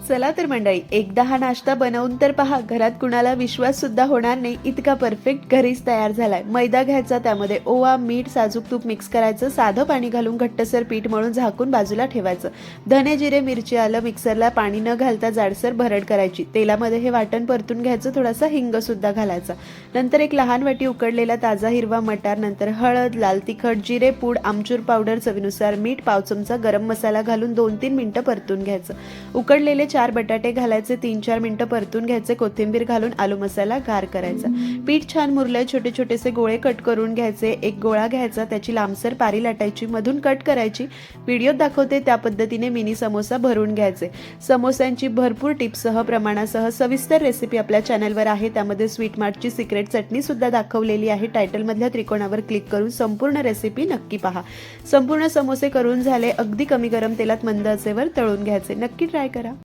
चला तर मंडळी, एकदा हा नाश्ता बनवून तर पहा. घरात कुणाला विश्वास सुद्धा होणार नाही इतका परफेक्ट घरीच तयार झालाय. मैदा घ्यायचा, त्यामध्ये ओवा, मीठ, साजूक तूप मिक्स करायचं, साधं पाणी घालून घट्टसर पीठ मळून झाकून बाजूला ठेवायचं. धने, जिरे, मिरची, आलं मिक्सरला पाणी न घालता जाडसर भरड करायची. तेलामध्ये हे वाटण परतून घ्यायचं, थोडासा हिंग सुद्धा घालायचा. नंतर एक लहान वाटी उकडलेला ताजा हिरवा मटार, नंतर हळद, लाल तिखट, जिरे पूड, आमचूर पावडर, चवीनुसार मीठ, पाव चमचा गरम मसाला घालून 2-3 मिनिटं परतून घ्यायचं. उकडलेले 4 बटाटे घालायचे, 3-4 मिनिटं परतून घ्यायचे. कोथिंबीर घालून आलू मसाला गार करायचा. पीठ छान मुरले, छोटे छोटेसे गोळे कट करून घ्यायचे. एक गोळा घ्यायचा, त्याची लांबसर पारी लाटायची, मधून कट करायची. व्हिडिओत दाखवते त्या पद्धतीने मिनी समोसा भरून घ्यायचे. समोस्यांची भरपूर टिप्ससह, प्रमाणासह सविस्तर रेसिपी आपल्या चॅनलवर आहे. त्यामध्ये स्वीट मार्टची सिक्रेट चटणी सुद्धा दाखवलेली आहे. टायटलमधल्या त्रिकोणावर क्लिक करून संपूर्ण रेसिपी नक्की पहा. संपूर्ण समोसे करून झाले. अगदी कमी गरम तेलात मंद आचेवर तळून घ्यायचे. नक्की ट्राय करा.